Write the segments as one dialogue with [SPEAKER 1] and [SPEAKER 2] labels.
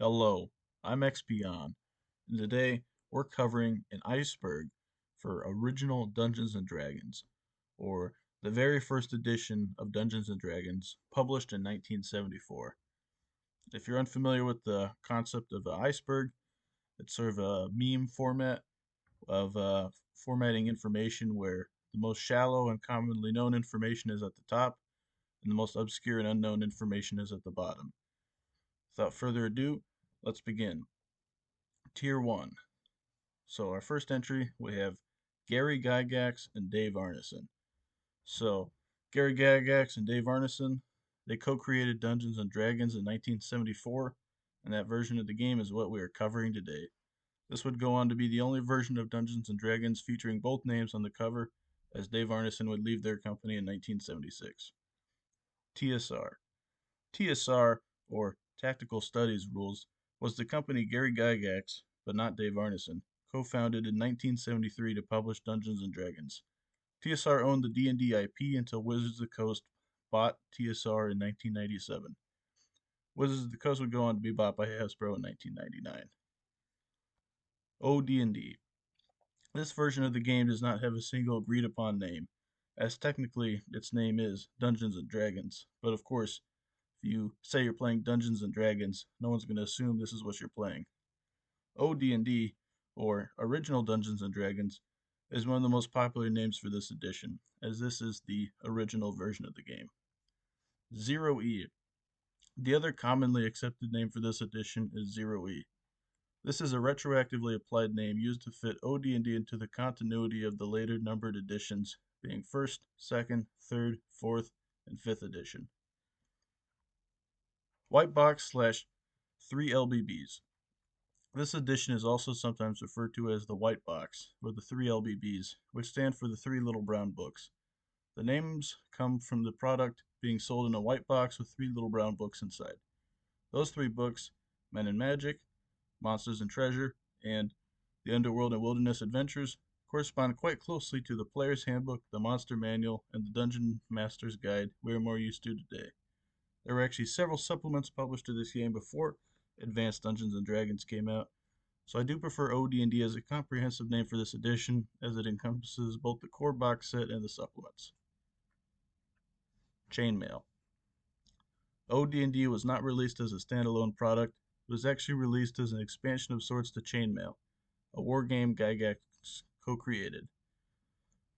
[SPEAKER 1] Hello, I'm Ex-Peon, and today we're covering an Iceberg for original Dungeons and Dragons, or the very first edition of Dungeons and Dragons, published in 1974. If you're unfamiliar with the concept of an iceberg, it's sort of a meme format of formatting information where the most shallow and commonly known information is at the top, and the most obscure and unknown information is at the bottom. Without further ado, let's begin. Tier 1. So our first entry, we have Gary Gygax and Dave Arneson. So Gary Gygax and Dave Arneson, they co-created Dungeons and Dragons in 1974, and that version of the game is what we are covering today. This would go on to be the only version of Dungeons and Dragons featuring both names on the cover, as Dave Arneson would leave their company in 1976. TSR. TSR, or Tactical Studies Rules, was the company Gary Gygax, but not Dave Arneson, co-founded in 1973 to publish Dungeons and Dragons. TSR owned the D&D IP until Wizards of the Coast bought TSR in 1997. Wizards of the Coast would go on to be bought by Hasbro in 1999. OD&D. This version of the game does not have a single agreed upon name, as technically its name is Dungeons and Dragons, but of course, if you say you're playing Dungeons and Dragons, no one's going to assume this is what you're playing. OD&D, or Original Dungeons and Dragons, is one of the most popular names for this edition, as this is the original version of the game. Zero E. The other commonly accepted name for this edition is Zero E. This is a retroactively applied name used to fit OD&D into the continuity of the later numbered editions, being 1st, 2nd, 3rd, 4th, and 5th edition. White box slash 3 LBBs. This edition is also sometimes referred to as the White Box, or the 3 LBBs, which stand for the 3 Little Brown Books. The names come from the product being sold in a white box with 3 little brown books inside. Those 3 books, Men and Magic, Monsters and Treasure, and The Underworld and Wilderness Adventures, correspond quite closely to the Player's Handbook, the Monster Manual, and the Dungeon Master's Guide we are more used to today. There were actually several supplements published to this game before Advanced Dungeons and Dragons came out, so I do prefer OD&D as a comprehensive name for this edition, as it encompasses both the core box set and the supplements. Chainmail. OD&D was not released as a standalone product, it was actually released as an expansion of sorts to Chainmail, a wargame Gygax co-created.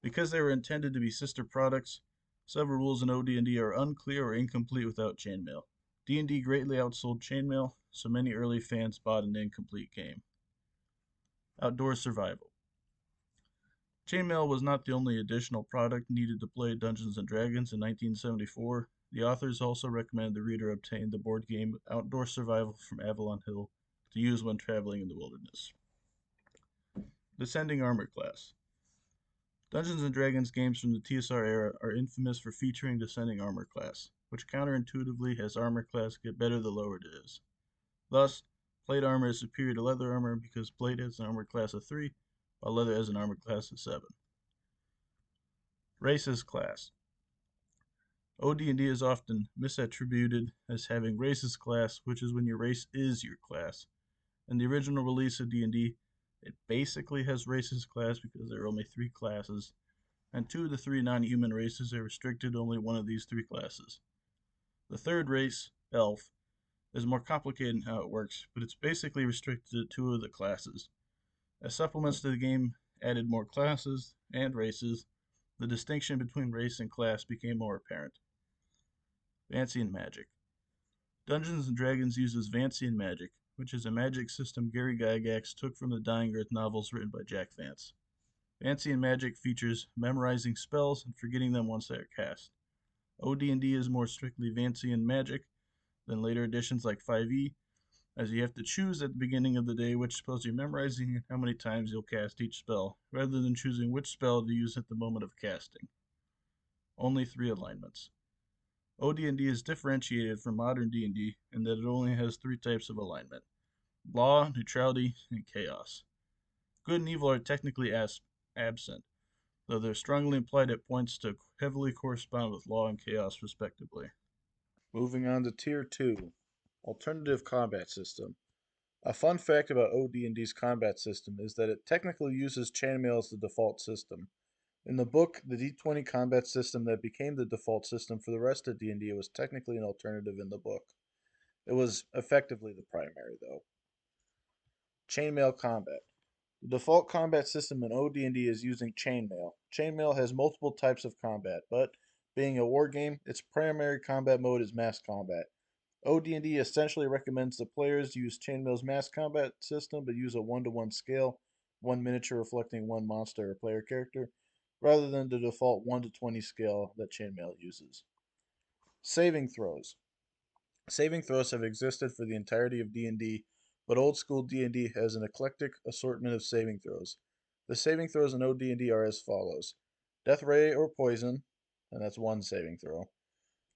[SPEAKER 1] Because they were intended to be sister products, several rules in OD&D are unclear or incomplete without Chainmail. D&D greatly outsold Chainmail, so many early fans bought an incomplete game. Outdoor Survival. Chainmail was not the only additional product needed to play Dungeons and Dragons in 1974. The authors also recommended the reader obtain the board game Outdoor Survival from Avalon Hill to use when traveling in the wilderness. Descending Armor Class. Dungeons and Dragons games from the TSR era are infamous for featuring Descending Armor Class, which counterintuitively has armor class get better the lower it is. Thus, plate armor is superior to leather armor because plate has an armor class of 3, while leather has an armor class of 7. Races Class. OD&D is often misattributed as having Races Class, which is when your race is your class. In the original release of D&D, it basically has Races Class because there are only 3 classes, and 2 of the 3 non-human races are restricted to only one of these 3 classes. The third race, Elf, is more complicated in how it works, but it's basically restricted to 2 of the classes. As supplements to the game added more classes and races, the distinction between race and class became more apparent. Vancian Magic. Dungeons and Dragons uses Vancian Magic, which is a magic system Gary Gygax took from the Dying Earth novels written by Jack Vance. Vancian Magic features memorizing spells and forgetting them once they are cast. OD&D is more strictly Vancian Magic than later editions like 5e, as you have to choose at the beginning of the day which spells you're memorizing and how many times you'll cast each spell, rather than choosing which spell to use at the moment of casting. Only 3 alignments. OD&D is differentiated from modern D&D in that it only has 3 types of alignment: law, neutrality, and chaos. Good and evil are technically absent, though they're strongly implied at points to heavily correspond with law and chaos respectively. Moving on to Tier 2, Alternative Combat System. A fun fact about OD&D's combat system is that it technically uses chainmail as the default system. In the book, the D20 combat system that became the default system for the rest of D&D was technically an alternative in the book. It was effectively the primary, though. Chainmail combat. The default combat system in OD&D is using chainmail. Chainmail has multiple types of combat, but being a war game, its primary combat mode is mass combat. OD&D essentially recommends the players use Chainmail's mass combat system, but use a 1-to-1 scale, one miniature reflecting one monster or player character, rather than the default 1-to-20 scale that Chainmail uses. Saving throws. Saving throws have existed for the entirety of D&D, but old school D&D has an eclectic assortment of saving throws. The saving throws in OD&D are as follows: Death Ray or Poison, and that's one saving throw.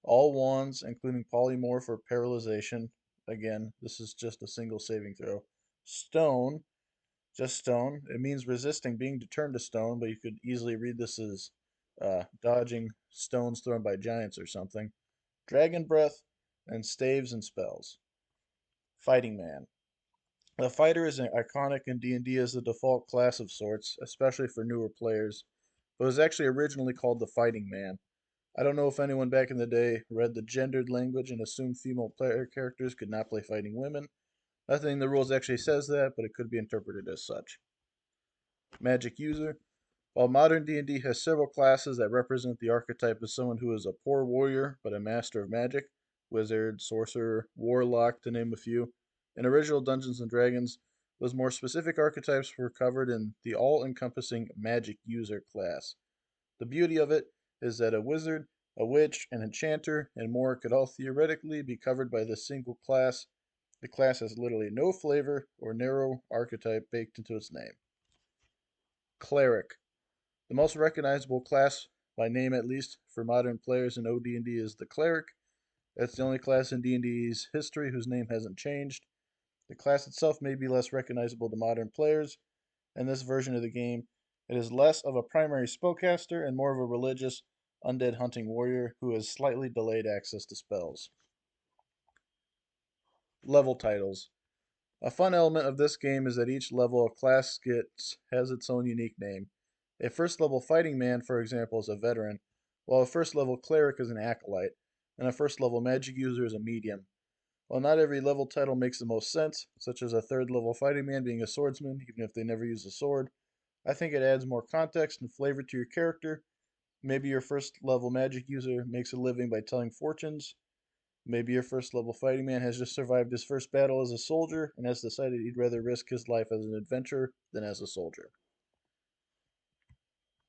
[SPEAKER 1] All wands, including polymorph or paralyzation. Again, this is just a single saving throw. Stone, just stone. It means resisting being turned to stone, but you could easily read this as dodging stones thrown by giants or something. Dragon breath, and staves and spells. Fighting man. The fighter is iconic in D&D as the default class of sorts, especially for newer players, but was actually originally called the fighting man. I don't know if anyone back in the day read the gendered language and assumed female player characters could not play fighting women. Nothing in the rules actually says that, but it could be interpreted as such. Magic user. While modern D&D has several classes that represent the archetype of someone who is a poor warrior but a master of magic, wizard, sorcerer, warlock to name a few, in original Dungeons and Dragons, those more specific archetypes were covered in the all-encompassing magic user class. The beauty of it is that a wizard, a witch, an enchanter, and more could all theoretically be covered by this single class. The class has literally no flavor or narrow archetype baked into its name. Cleric. The most recognizable class, by name at least, for modern players in OD&D is the Cleric. It's the only class in D&D's history whose name hasn't changed. The class itself may be less recognizable to modern players. In this version of the game, it is less of a primary spellcaster and more of a religious, undead hunting warrior who has slightly delayed access to spells. Level titles. A fun element of this game is that each level a class gets has its own unique name. A first level fighting man, for example, is a veteran, while a first level cleric is an acolyte, and a first level magic user is a medium. While not every level title makes the most sense, such as a third level fighting man being a swordsman, even if they never use a sword, I think it adds more context and flavor to your character. Maybe your first level magic user makes a living by telling fortunes. Maybe your first level fighting man has just survived his first battle as a soldier and has decided he'd rather risk his life as an adventurer than as a soldier.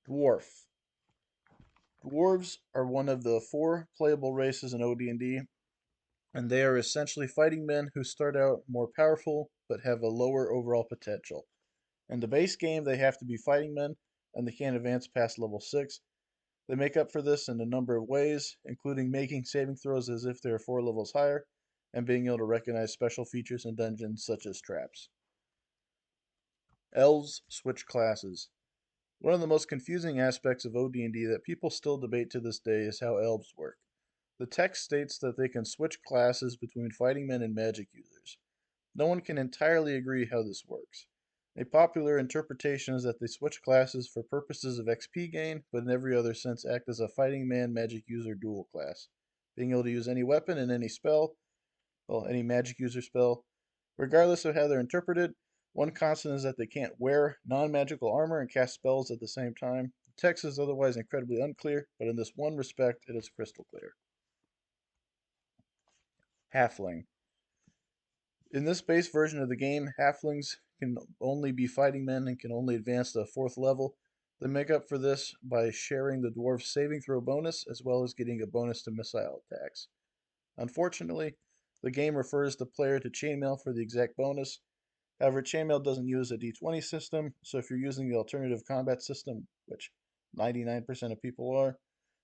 [SPEAKER 1] Dwarf. Dwarves are one of the four playable races in OD&D, and they are essentially fighting men who start out more powerful but have a lower overall potential. In the base game, they have to be fighting men, and they can't advance past level 6. They make up for this in a number of ways, including making saving throws as if they're 4 levels higher, and being able to recognize special features in dungeons such as traps. Elves switch classes. One of the most confusing aspects of OD&D that people still debate to this day is how elves work. The text states that they can switch classes between fighting men and magic users. No one can entirely agree how this works. A popular interpretation is that they switch classes for purposes of XP gain, but in every other sense act as a fighting man magic user dual class, being able to use any weapon and any spell, well, any magic user spell. Regardless of how they're interpreted, one constant is that they can't wear non magical armor and cast spells at the same time. The text is otherwise incredibly unclear, but in this one respect, it is crystal clear. Halfling. In this base version of the game, halflings can only be fighting men and can only advance to the 4th level. They make up for this by sharing the dwarf's saving throw bonus as well as getting a bonus to missile attacks. Unfortunately, the game refers the player to chainmail for the exact bonus. However, chainmail doesn't use a d20 system, so if you're using the alternative combat system, which 99% of people are,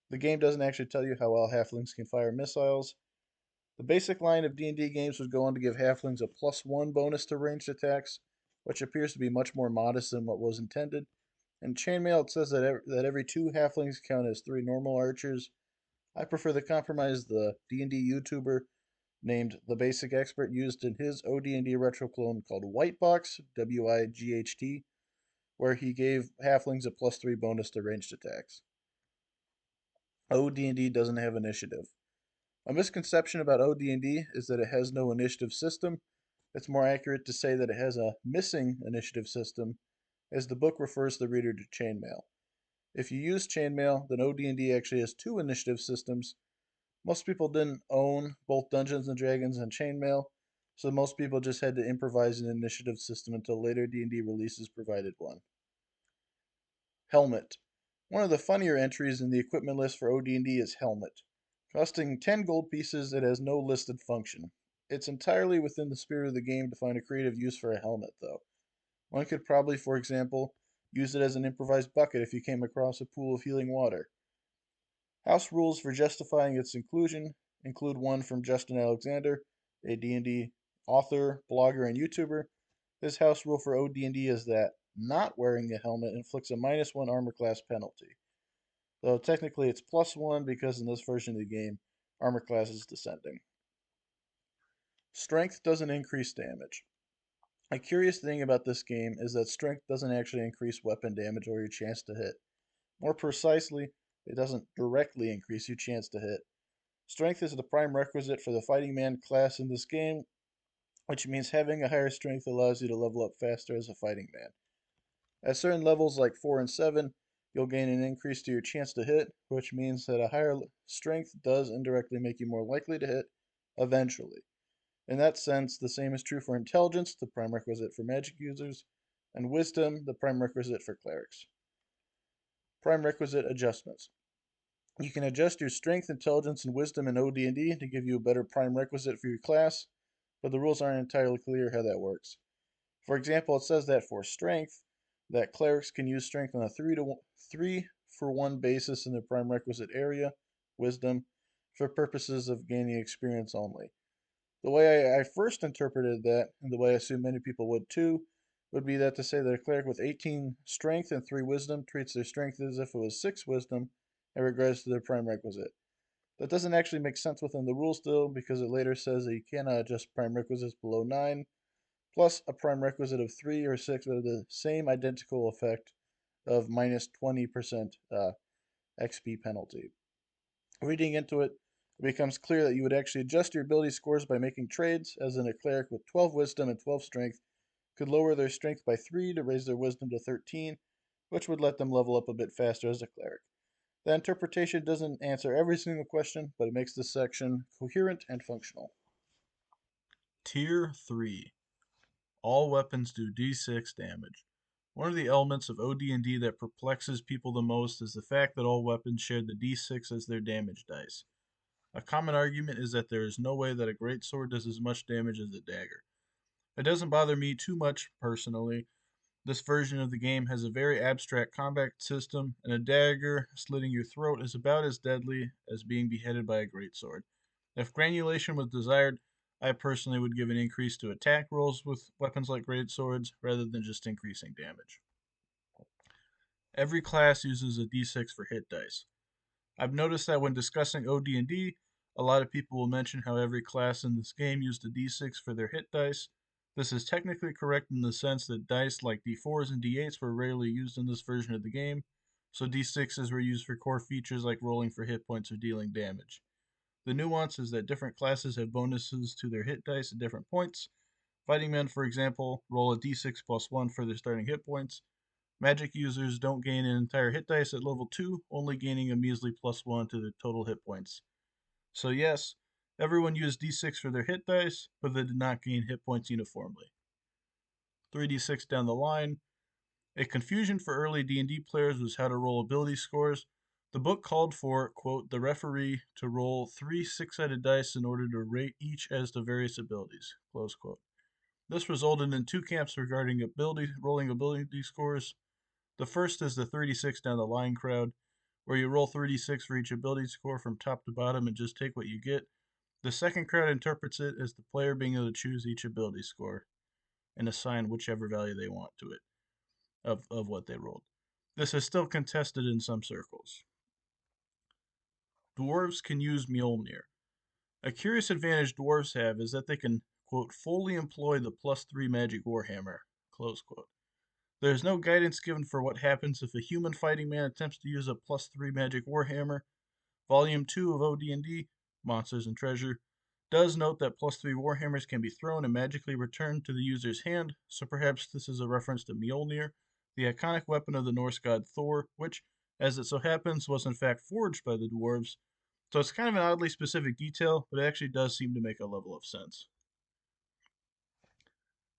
[SPEAKER 1] the game doesn't actually tell you how well halflings can fire missiles. The basic line of D&D games would go on to give halflings a +1 bonus to ranged attacks, which appears to be much more modest than what was intended. In Chainmail, it says that every 2 halflings count as 3 normal archers. I prefer the compromise the D&D YouTuber named the basic expert used in his OD&D retro clone called Whitebox, WIGHT, where he gave halflings a +3 bonus to ranged attacks. OD&D doesn't have initiative. A misconception about OD&D is that it has no initiative system. It's more accurate to say that it has a missing initiative system, as the book refers the reader to chainmail. If you use chainmail, then OD&D actually has two initiative systems. Most people didn't own both Dungeons and Dragons and chainmail, so most people just had to improvise an initiative system until later D&D releases provided one. Helmet. One of the funnier entries in the equipment list for OD&D is Helmet. Costing 10 gold pieces, it has no listed function. It's entirely within the spirit of the game to find a creative use for a helmet, though. One could probably, for example, use it as an improvised bucket if you came across a pool of healing water. House rules for justifying its inclusion include one from Justin Alexander, a D&D author, blogger, and YouTuber. His house rule for OD&D is that not wearing a helmet inflicts a -1 armor class penalty. Though technically it's +1 because in this version of the game, armor class is descending. Strength doesn't increase damage. A curious thing about this game is that strength doesn't actually increase weapon damage or your chance to hit. More precisely, it doesn't directly increase your chance to hit. Strength is the prime requisite for the fighting man class in this game, which means having a higher strength allows you to level up faster as a fighting man. At certain levels like 4 and 7, you'll gain an increase to your chance to hit, which means that a higher strength does indirectly make you more likely to hit eventually. In that sense, the same is true for intelligence, the prime requisite for magic users, and wisdom, the prime requisite for clerics. Prime requisite adjustments. You can adjust your strength, intelligence, and wisdom in OD&D to give you a better prime requisite for your class, but the rules aren't entirely clear how that works. For example, it says that for strength, that clerics can use strength on a 3 for 1 basis in their prime requisite area, wisdom, for purposes of gaining experience only. The way I first interpreted that, and the way I assume many people would too, would be that to say that a cleric with 18 strength and 3 wisdom treats their strength as if it was 6 wisdom in regards to their prime requisite. That doesn't actually make sense within the rules though, because it later says that you cannot adjust prime requisites below 9, plus a prime requisite of 3 or 6 with the same identical effect of -20% XP penalty. Reading into it, it becomes clear that you would actually adjust your ability scores by making trades, as in a cleric with 12 wisdom and 12 strength could lower their strength by 3 to raise their wisdom to 13, which would let them level up a bit faster as a cleric. The interpretation doesn't answer every single question, but it makes this section coherent and functional. Tier 3. All weapons do d6 damage. One of the elements of OD&D that perplexes people the most is the fact that all weapons share the d6 as their damage dice. A common argument is that there is no way that a greatsword does as much damage as a dagger. It doesn't bother me too much, personally. This version of the game has a very abstract combat system, and a dagger slitting your throat is about as deadly as being beheaded by a greatsword. If granulation was desired, I personally would give an increase to attack rolls with weapons like greatswords rather than just increasing damage. Every class uses a d6 for hit dice. I've noticed that when discussing OD&D, a lot of people will mention how every class in this game used a d6 for their hit dice. This is technically correct in the sense that dice like d4s and d8s were rarely used in this version of the game, so d6s were used for core features like rolling for hit points or dealing damage. The nuance is that different classes have bonuses to their hit dice at different points. Fighting men, for example, roll a d6 plus 1 for their starting hit points. Magic users don't gain an entire hit dice at level 2, only gaining a measly plus 1 to their total hit points. So yes, everyone used d6 for their hit dice, but they did not gain hit points uniformly. 3d6 down the line. A confusion for early D&D players was how to roll ability scores. The book called for, quote, the referee to roll 3 six-sided dice in order to rate each as to various abilities, close quote. This resulted in two camps regarding rolling ability scores. The first is the 36 down the line crowd, where you roll 36 for each ability score from top to bottom and just take what you get. The second crowd interprets it as the player being able to choose each ability score and assign whichever value they want to it of what they rolled. This is still contested in some circles. Dwarves can use Mjolnir. A curious advantage dwarves have is that they can, quote, fully employ the +3 magic warhammer, close quote. There is no guidance given for what happens if a human fighting man attempts to use a +3 magic warhammer. Volume 2 of OD&D, Monsters and Treasure, does note that +3 warhammers can be thrown and magically returned to the user's hand, so perhaps this is a reference to Mjolnir, the iconic weapon of the Norse god Thor, which, as it so happens, was in fact forged by the dwarves. So it's kind of an oddly specific detail, but it actually does seem to make a level of sense.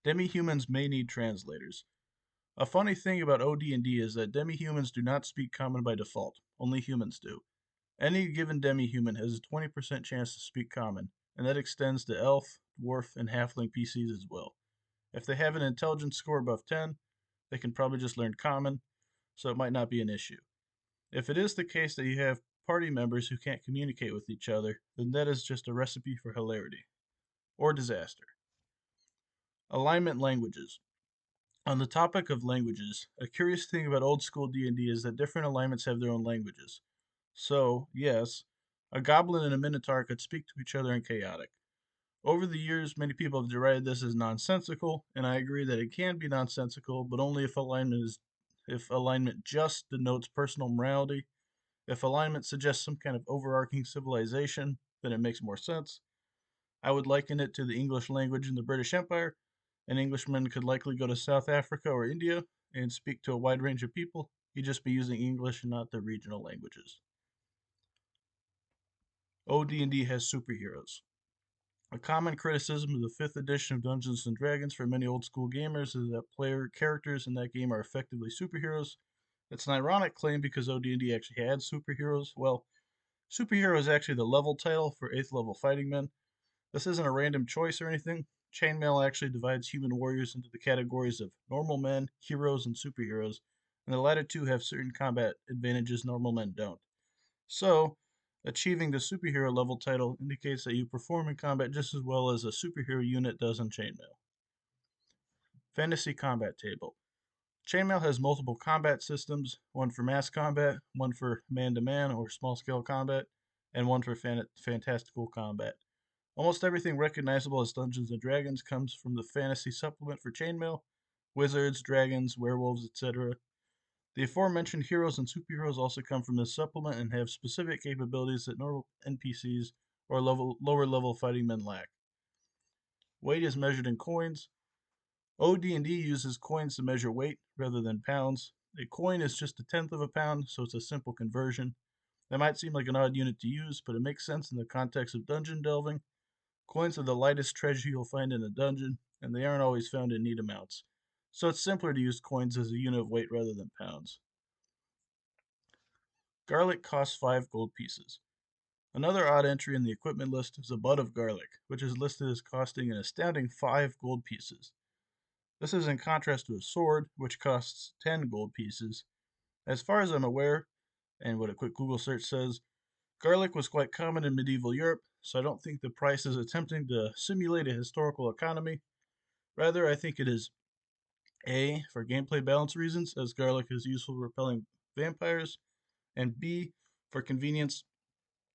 [SPEAKER 1] Demi-humans may need translators. A funny thing about OD&D is that demi-humans do not speak common by default, only humans do. Any given demi-human has a 20% chance to speak common, and that extends to elf, dwarf, and halfling PCs as well. If they have an intelligence score above 10, they can probably just learn common, so it might not be an issue. If it is the case that you have party members who can't communicate with each other, then that is just a recipe for hilarity or disaster. Alignment languages. On the topic of languages, a curious thing about old school D&D is that different alignments have their own languages. So, yes, a goblin and a minotaur could speak to each other in chaotic. Over the years, many people have derided this as nonsensical, and I agree that it can be nonsensical, but only if alignment just denotes personal morality. If alignment suggests some kind of overarching civilization, then it makes more sense. I would liken it to the English language in the British Empire. An Englishman could likely go to South Africa or India and speak to a wide range of people. He'd just be using English and not the regional languages. OD&D has superheroes. A common criticism of the 5th edition of Dungeons and Dragons for many old school gamers is that player characters in that game are effectively superheroes. It's an ironic claim because OD&D actually had superheroes. Well, superhero is actually the level title for 8th level fighting men. This isn't a random choice or anything. Chainmail actually divides human warriors into the categories of normal men, heroes, and superheroes, and the latter two have certain combat advantages normal men don't. So, achieving the superhero level title indicates that you perform in combat just as well as a superhero unit does in Chainmail. Fantasy Combat Table. Chainmail has multiple combat systems, one for mass combat, one for man-to-man or small-scale combat, and one for fantastical combat. Almost everything recognizable as Dungeons and Dragons comes from the fantasy supplement for Chainmail: wizards, dragons, werewolves, etc. The aforementioned heroes and superheroes also come from this supplement and have specific capabilities that normal NPCs or lower level fighting men lack. Weight is measured in coins. OD&D uses coins to measure weight rather than pounds. A coin is just a tenth of a pound, so it's a simple conversion. That might seem like an odd unit to use, but it makes sense in the context of dungeon delving. Coins are the lightest treasure you'll find in a dungeon, and they aren't always found in neat amounts. So it's simpler to use coins as a unit of weight rather than pounds. Garlic costs 5 gold pieces. Another odd entry in the equipment list is a bud of garlic, which is listed as costing an astounding 5 gold pieces. This is in contrast to a sword, which costs 10 gold pieces. As far as I'm aware, and what a quick Google search says, garlic was quite common in medieval Europe, so I don't think the price is attempting to simulate a historical economy. Rather, I think it is A, for gameplay balance reasons, as garlic is useful repelling vampires, and B, for convenience,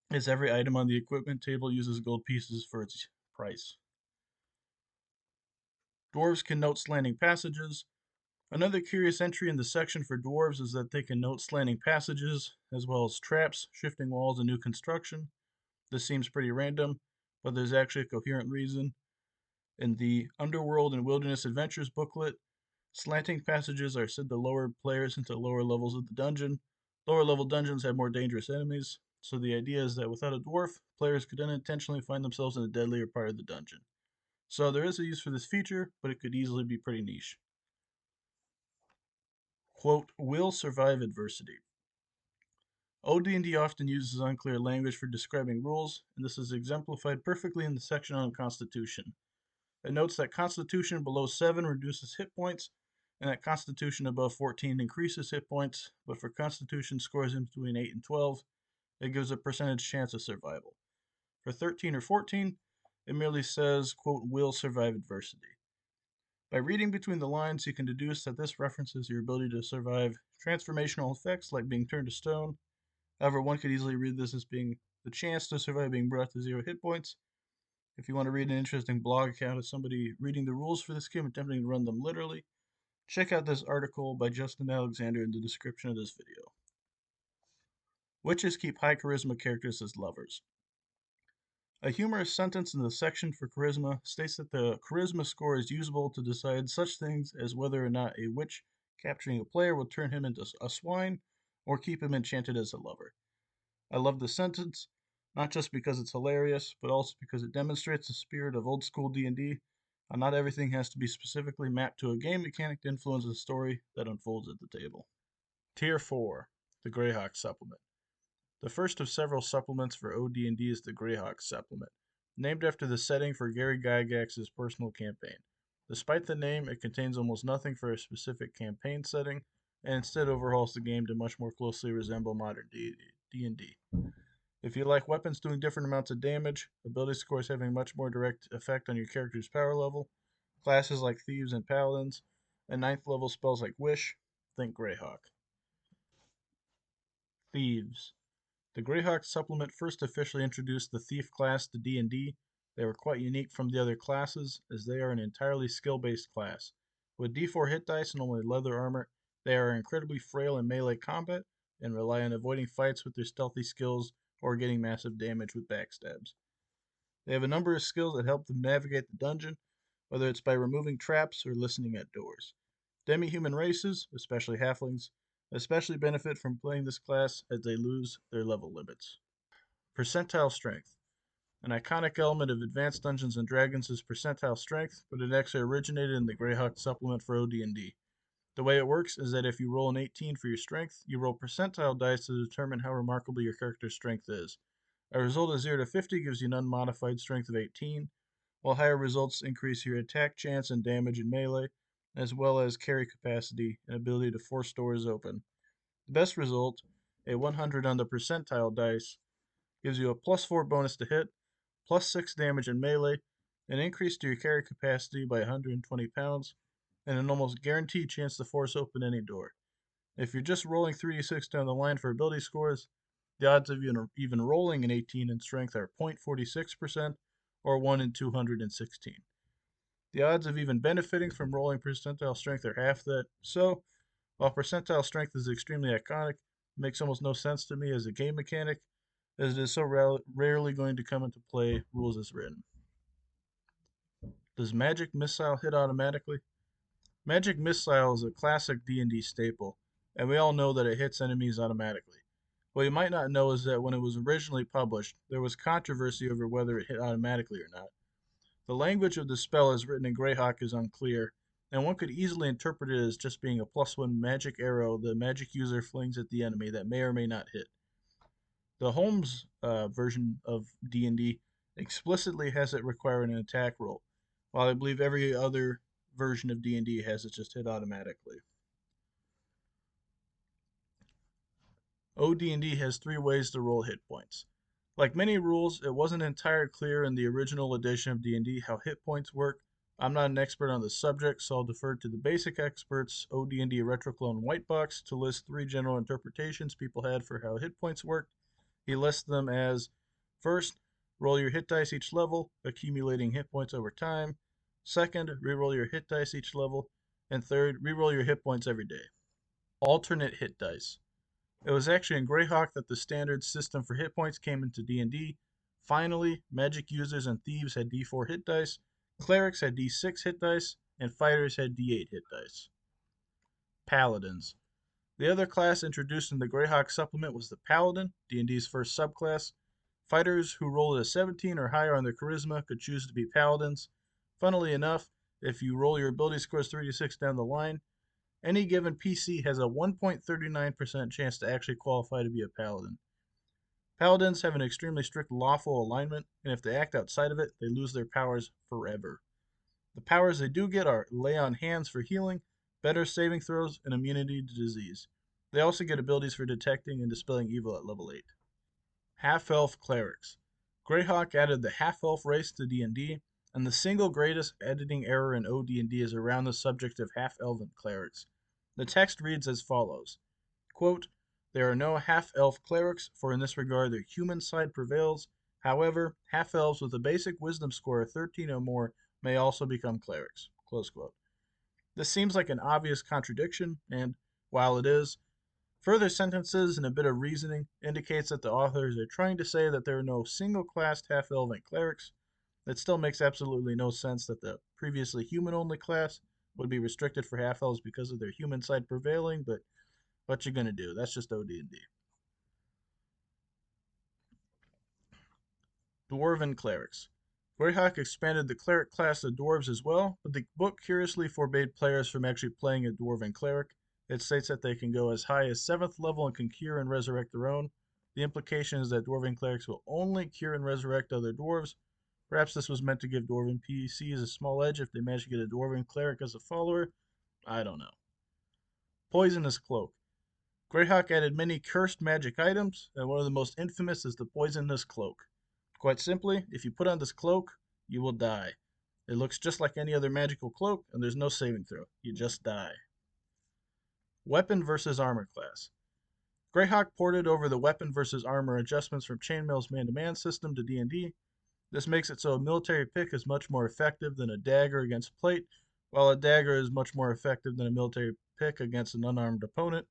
[SPEAKER 1] as every item on the equipment table uses gold pieces for its price. Dwarves can note slanting passages. Another curious entry in the section for dwarves is that they can note slanting passages, as well as traps, shifting walls, and new construction. This seems pretty random, but there's actually a coherent reason. In the Underworld and Wilderness Adventures booklet, slanting passages are said to lower players into lower levels of the dungeon. Lower level dungeons have more dangerous enemies, so the idea is that without a dwarf, players could unintentionally find themselves in a deadlier part of the dungeon. So there is a use for this feature, but it could easily be pretty niche. Quote, will survive adversity. OD&D often uses unclear language for describing rules, and this is exemplified perfectly in the section on Constitution. It notes that Constitution below 7 reduces hit points, and that Constitution above 14 increases hit points, but for Constitution scores in between 8 and 12, it gives a percentage chance of survival. For 13 or 14, it merely says, quote, will survive adversity. By reading between the lines, you can deduce that this references your ability to survive transformational effects like being turned to stone. However, one could easily read this as being the chance to survive being brought to 0 hit points. If you want to read an interesting blog account of somebody reading the rules for this game and attempting to run them literally, check out this article by Justin Alexander in the description of this video. Witches keep high charisma characters as lovers. A humorous sentence in the section for charisma states that the charisma score is usable to decide such things as whether or not a witch capturing a player will turn him into a swine or keep him enchanted as a lover. I love this sentence, not just because it's hilarious, but also because it demonstrates the spirit of old school D&D, and not everything has to be specifically mapped to a game mechanic to influence the story that unfolds at the table. Tier 4, the Greyhawk Supplement. The first of several supplements for OD&D is the Greyhawk Supplement, named after the setting for Gary Gygax's personal campaign. Despite the name, it contains almost nothing for a specific campaign setting, and instead overhauls the game to much more closely resemble modern D&D. If you like weapons doing different amounts of damage, ability scores having much more direct effect on your character's power level, classes like Thieves and Paladins, and 9th level spells like Wish, think Greyhawk. Thieves. The Greyhawk supplement first officially introduced the Thief class to D&D. They were quite unique from the other classes, as they are an entirely skill-based class. With D4 hit dice and only leather armor, they are incredibly frail in melee combat, and rely on avoiding fights with their stealthy skills or getting massive damage with backstabs. They have a number of skills that help them navigate the dungeon, whether it's by removing traps or listening at doors. Demi-human races, especially halflings, especially benefit from playing this class as they lose their level limits. Percentile Strength. An iconic element of Advanced Dungeons & Dragons is percentile strength, but it actually originated in the Greyhawk supplement for OD&D. The way it works is that if you roll an 18 for your strength, you roll percentile dice to determine how remarkable your character's strength is. A result of 0 to 50 gives you an unmodified strength of 18, while higher results increase your attack chance and damage in melee, as well as carry capacity and ability to force doors open. The best result, a 100 on the percentile dice, gives you a +4 bonus to hit, +6 damage in melee, an increase to your carry capacity by 120 pounds, and an almost guaranteed chance to force open any door. If you're just rolling 3d6 down the line for ability scores, the odds of even rolling an 18 in strength are 0.46% or 1 in 216. The odds of even benefiting from rolling percentile strength are half that, so while percentile strength is extremely iconic, it makes almost no sense to me as a game mechanic, as it is so rarely going to come into play rules as written. Does Magic Missile hit automatically? Magic Missile is a classic D&D staple, and we all know that it hits enemies automatically. What you might not know is that when it was originally published, there was controversy over whether it hit automatically or not. The language of the spell as written in Greyhawk is unclear, and one could easily interpret it as just being a +1 magic arrow the magic user flings at the enemy that may or may not hit. The Holmes version of D&D explicitly has it require an attack roll, while I believe every other version of D&D has it just hit automatically. OD&D has 3 ways to roll hit points. Like many rules, it wasn't entirely clear in the original edition of D&D how hit points work. I'm not an expert on the subject, so I'll defer to the basic experts, OD&D Retroclone Whitebox, to list 3 general interpretations people had for how hit points worked. He lists them as: first, roll your hit dice each level, accumulating hit points over time. Second, reroll your hit dice each level. And third, reroll your hit points every day. Alternate hit dice. It was actually in Greyhawk that the standard system for hit points came into D&D. Finally, magic users and thieves had D4 hit dice, clerics had D6 hit dice, and fighters had D8 hit dice. Paladins. The other class introduced in the Greyhawk supplement was the Paladin, D&D's first subclass. Fighters who rolled a 17 or higher on their charisma could choose to be Paladins. Funnily enough, if you roll your ability scores 3 to 6 down the line, any given PC has a 1.39% chance to actually qualify to be a Paladin. Paladins have an extremely strict lawful alignment, and if they act outside of it, they lose their powers forever. The powers they do get are Lay on Hands for healing, better saving throws, and immunity to disease. They also get abilities for detecting and dispelling evil at level 8. Half-Elf Clerics. Greyhawk added the half-elf race to D&D, and the single greatest editing error in OD&D is around the subject of half-elven clerics. The text reads as follows, quote, There are no half-elf clerics, for in this regard the human side prevails. However, half-elves with a basic wisdom score of 13 or more may also become clerics. Close quote. This seems like an obvious contradiction, and, while it is, further sentences and a bit of reasoning indicates that the authors are trying to say that there are no single-classed half-elven clerics. It still makes absolutely no sense that the previously human-only class would be restricted for half-elves because of their human side prevailing, but what you gonna do? That's just OD&D. Dwarven clerics. Greyhawk expanded the cleric class of dwarves as well, but the book curiously forbade players from actually playing a dwarven cleric. It states that they can go as high as 7th level and can cure and resurrect their own. The implication is that dwarven clerics will only cure and resurrect other dwarves. Perhaps this was meant to give dwarven PCs a small edge if they manage to get a dwarven cleric as a follower. I don't know. Poisonous Cloak. Greyhawk added many cursed magic items, and one of the most infamous is the Poisonous Cloak. Quite simply, if you put on this cloak, you will die. It looks just like any other magical cloak, and there's no saving throw. You just die. Weapon versus Armor class. Greyhawk ported over the weapon versus armor adjustments from Chainmail's man-to-man system to D&D. This makes it so a military pick is much more effective than a dagger against plate, while a dagger is much more effective than a military pick against an unarmed opponent.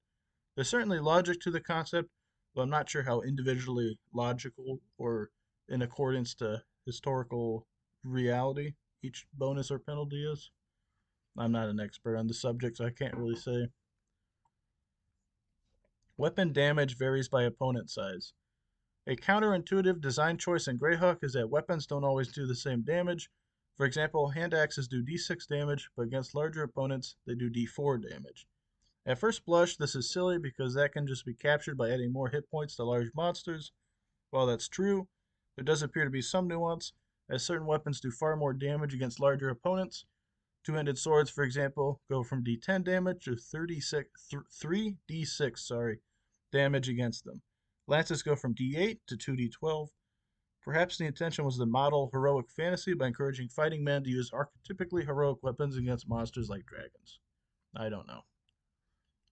[SPEAKER 1] There's certainly logic to the concept, but I'm not sure how individually logical or in accordance to historical reality each bonus or penalty is. I'm not an expert on the subject, so I can't really say. Weapon damage varies by opponent size. A counterintuitive design choice in Greyhawk is that weapons don't always do the same damage. For example, hand axes do d6 damage, but against larger opponents, they do d4 damage. At first blush, this is silly because that can just be captured by adding more hit points to large monsters. While that's true, there does appear to be some nuance, as certain weapons do far more damage against larger opponents. Two-handed swords, for example, go from d10 damage to 3d6 damage against them. Lances go from d8 to 2d12. Perhaps the intention was to model heroic fantasy by encouraging fighting men to use archetypically heroic weapons against monsters like dragons. I don't know.